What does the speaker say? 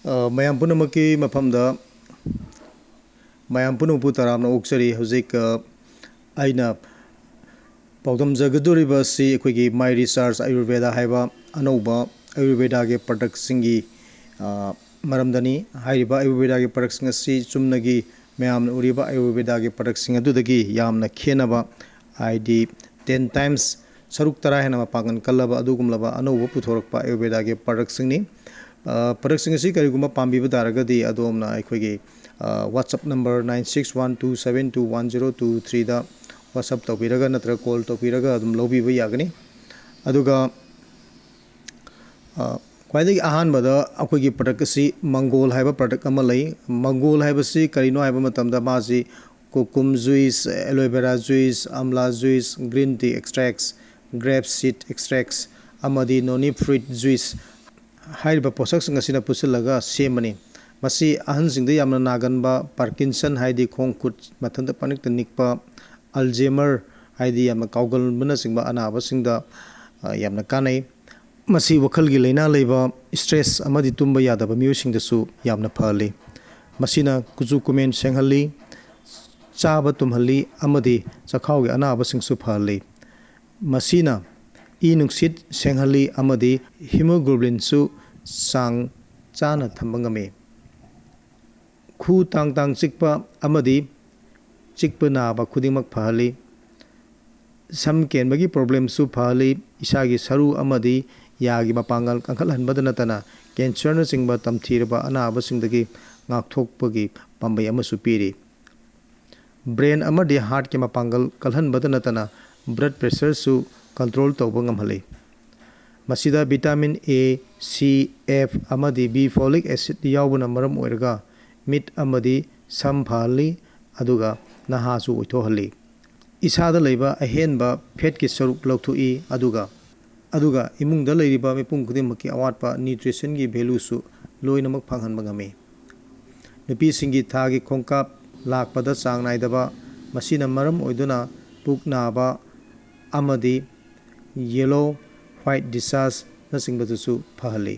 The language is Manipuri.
ꯃꯌꯥꯝ ꯄꯨꯝꯅꯃꯛꯀꯤ ꯃꯐꯝꯗ ꯃꯌꯥꯝ ꯄꯨꯝꯅꯃꯛꯄꯨ ꯇꯔꯥꯝꯅ ꯑꯣꯛꯆꯔꯤ ꯍꯧꯖꯤꯛ ꯑꯩꯅ ꯄꯥꯎꯗꯝꯖꯒꯗꯧꯔꯤꯕ ꯑꯁꯤ ꯑꯩꯈꯣꯏꯒꯤ ꯃꯥꯏ ꯔꯤꯁꯥꯔꯆ ꯑꯌꯨꯔꯚꯦꯗꯥ ꯍꯥꯏꯕ ꯑꯅꯧꯕ ꯑꯌꯨꯔꯚꯦꯗꯥꯒꯤ ꯄ꯭ꯔꯗꯛꯁꯤꯡꯒꯤ ꯃꯔꯝꯗꯅꯤ ꯍꯥꯏꯔꯤꯕ ꯑꯌꯨꯔꯚꯦꯗꯥꯒꯤ ꯄ꯭ꯔꯗꯛꯁꯤꯡ ꯑꯁꯤ ꯆꯨꯝꯅꯒꯤ ꯃꯌꯥꯝꯅ ꯎꯔꯤꯕ ꯑꯌꯨꯔꯚꯦꯗꯥꯒꯤ ꯄ꯭ꯔꯗꯛꯁꯤꯡ ꯑꯗꯨꯗꯒꯤ ꯌꯥꯝꯅ ꯈꯦꯠꯅꯕ ꯍꯥꯏꯗꯤ 10 times ꯁꯔꯨꯛ 10 ꯍꯦꯟꯅ ꯃꯄꯥꯡꯒꯜ ꯀꯜꯂꯕ ꯑꯗꯨꯒꯨꯝꯂꯕ ꯑꯅꯧꯕ ꯄꯨꯊꯣꯔꯛꯄ ꯑꯌꯨꯔꯚꯦꯗꯥꯒꯤ ꯄ꯭ꯔꯗꯛꯁꯤꯡꯅꯤ ꯄ꯭ꯔꯗꯛꯁꯤꯡ ꯑꯁꯤ ꯀꯔꯤꯒꯨꯝꯕ ꯄꯥꯝꯕꯤꯕ ꯇꯥꯔꯒꯗꯤ ꯑꯗꯣꯝꯅ ꯑꯩꯈꯣꯏꯒꯤ WhatsApp number 9612721023ꯗ WhatsApp ꯇꯧꯕꯤꯔꯒ ꯅꯠꯇ꯭ꯔꯒ ꯀꯣꯜ ꯇꯧꯕꯤꯔꯒ ꯑꯗꯨꯝ ꯂꯧꯕꯤꯕ ꯌꯥꯒꯅꯤ ꯑꯗꯨꯒ ꯈ꯭ꯋꯥꯏꯗꯒꯤ ꯑꯍꯥꯟꯕꯗ ꯑꯩꯈꯣꯏꯒꯤ ꯄ꯭ꯔꯗꯛ ꯑꯁꯤ ꯃꯪꯒꯣꯜ ꯍꯥꯏꯕ ꯄ꯭ꯔꯗꯛ ꯑꯃ ꯂꯩ ꯃꯪꯒꯣꯜ ꯍꯥꯏꯕꯁꯤ ꯀꯔꯤꯅꯣ ꯍꯥꯏꯕ ꯃꯇꯝꯗ ꯃꯥꯁꯤ ꯀꯣꯀꯨꯝ ꯖꯨꯏꯁ ꯑꯦꯂꯣꯚꯦꯔꯥ ꯖꯨꯏꯁ ꯑꯝꯂꯥ ꯖꯨꯏꯁ ꯒ꯭ꯔꯤꯟ ꯇꯤ ꯑꯦꯛꯁꯇ꯭ꯔꯦꯛꯁ ꯒ꯭ꯔꯦꯞ ꯁꯤꯠ ꯑꯦꯛꯁꯇ꯭ꯔꯦꯛꯁ ꯑꯃꯗꯤ ꯅꯣꯅꯤ ꯐ꯭ꯔꯨꯏꯠ ꯖꯨꯏꯁ ꯍꯥꯏꯔꯤꯕ ꯄꯣꯠꯁꯛꯁꯤꯡ ꯑꯁꯤꯅ ꯄꯨꯟꯁꯤꯜꯂꯒ ꯁꯦꯝꯕꯅꯤ ꯃꯁꯤ ꯑꯍꯟꯁꯤꯡꯗ ꯌꯥꯝꯅ ꯅꯥꯒꯟꯕ ꯄꯥꯔꯀꯤꯟꯁꯟ ꯍꯥꯏꯗꯤ ꯈꯣꯡ ꯈꯨꯠ ꯃꯊꯟꯇ ꯄꯅꯤꯛꯇ ꯅꯤꯛꯄ ꯑꯜꯖꯦꯃꯔ ꯍꯥꯏꯗꯤ ꯌꯥꯝꯅ ꯀꯥꯎꯒꯟꯕꯅꯆꯤꯡꯕ ꯑꯅꯥꯕꯁꯤꯡꯗ ꯌꯥꯝꯅ ꯀꯥꯟꯅꯩ ꯃꯁꯤ ꯋꯥꯈꯜꯒꯤ ꯂꯩꯅꯥ ꯂꯩꯕ ꯁ꯭ꯇ꯭ꯔꯦꯁ ꯑꯃꯗꯤ ꯇꯨꯝꯕ ꯌꯥꯗꯕ ꯃꯤꯑꯣꯏꯁꯤꯡꯗꯁꯨ ꯌꯥꯝꯅ ꯐꯍꯜꯂꯤ ꯃꯁꯤꯅ ꯀꯨꯆꯨ ꯀꯨꯃꯦꯟ ꯁꯦꯡꯍꯜꯂꯤ ꯆꯥꯕ ꯇꯨꯝꯍꯜꯂꯤ ꯑꯃꯗꯤ ꯆꯈꯥꯎꯒꯤ ꯑꯅꯥꯕꯁꯤꯡꯁꯨ ꯐꯍꯜꯂꯤ ꯃꯁꯤꯅ ꯏ ꯅꯨꯡꯁꯤꯠ ꯁꯦꯡꯍꯜꯂꯤ ꯑꯃꯗꯤ ꯍꯤꯃꯣꯒ꯭ꯂꯣꯕꯤꯟꯁꯨ ꯆꯥꯡ ꯆꯥꯅ ꯊꯝꯕ ꯉꯝꯃꯤ ꯈꯨ ꯇꯥꯡ ꯇꯥꯡ ꯆꯤꯛꯄ ꯑꯃꯗꯤ ꯆꯤꯛꯄ ꯅꯥꯕ ꯈꯨꯗꯤꯡꯃꯛ ꯐꯍꯜꯂꯤ ꯁꯝ ꯀꯦꯟꯕꯒꯤ ꯄ꯭ꯔꯣꯕ꯭ꯂꯦꯝꯁꯨ ꯐꯍꯜꯂꯤ ꯏꯁꯥꯒꯤ ꯁꯔꯨ ꯑꯃꯗꯤ ꯌꯥꯒꯤ ꯃꯄꯥꯡꯒꯜ ꯀꯟꯈꯠꯍꯟꯕꯗ ꯅꯠꯇꯅ ꯀꯦꯟꯁꯔꯅꯆꯤꯡꯕ ꯇꯝꯊꯤꯔꯕ ꯑꯅꯥꯕꯁꯤꯡꯗꯒꯤ ꯉꯥꯛꯊꯣꯛꯄꯒꯤ ꯄꯥꯝꯕꯩ ꯑꯃꯁꯨ ꯄꯤꯔꯤ ꯕ꯭ꯔꯦꯟ ꯑꯃꯗꯤ ꯍꯥꯔꯠꯀꯤ ꯃꯄꯥꯡꯒꯜ ꯀꯜꯍꯟꯕꯗ ꯅꯠꯇꯅ ꯕ꯭ꯂꯗ ꯄ꯭ꯔꯦꯁꯔꯁꯨ ꯀꯟꯇ꯭ꯔꯣꯜ ꯇꯧꯕ ꯉꯝꯍꯜꯂꯤ ꯃꯁꯤꯗ ꯚꯤꯇꯥꯃꯤꯟ A, C, F ꯑꯃꯗꯤ B ꯐꯣꯂꯤꯛ ꯑꯦꯁꯤड ꯌꯥꯎꯕꯅ ꯃꯔꯝ ꯑꯣꯏꯔꯒ ꯃꯤꯠ ꯑꯃꯗꯤ ꯁꯝ ꯐꯍꯜꯂꯤ ꯑꯗꯨꯒ ꯅꯍꯥꯁꯨ ꯑꯣꯏꯊꯣꯛꯍꯜꯂꯤ ꯏꯁꯥꯗ ꯂꯩꯕ ꯑꯍꯦꯟꯕ ꯐꯦꯠꯀꯤ ꯁꯔꯨꯛ ꯂꯧꯊꯣꯛꯏ ꯑꯗꯨꯒ ꯏꯃꯨꯡꯗ ꯂꯩꯔꯤꯕ ꯃꯤꯄꯨꯝ ꯈꯨꯗꯤꯡꯃꯛꯀꯤ ꯑꯋꯥꯠꯄ ꯅ꯭ꯌꯨꯇ꯭ꯔꯤꯁꯟꯒꯤ ꯚꯦꯂꯨꯁꯨ ꯂꯣꯏꯅꯃꯛ ꯐꯪꯍꯟꯕ ꯉꯝꯃꯤ ꯅꯨꯄꯤꯁꯤꯡꯒꯤ ꯊꯥꯒꯤ ꯈꯣꯡꯀꯥꯞ ꯂꯥꯛꯄꯗ ꯆꯥꯡ ナꯏꯗꯕ ꯃꯁꯤꯅ ꯃꯔꯝ ꯑꯣꯏꯗꯨꯅ ꯄꯨꯛ ꯅꯥꯕ ꯑꯃꯗꯤ ꯌꯦꯂꯣ ꯋꯥꯏꯠ ꯗꯤꯁꯆꯥꯔꯖꯅꯆꯤꯡꯕꯗꯨꯁꯨ ꯐꯍꯜꯂꯤ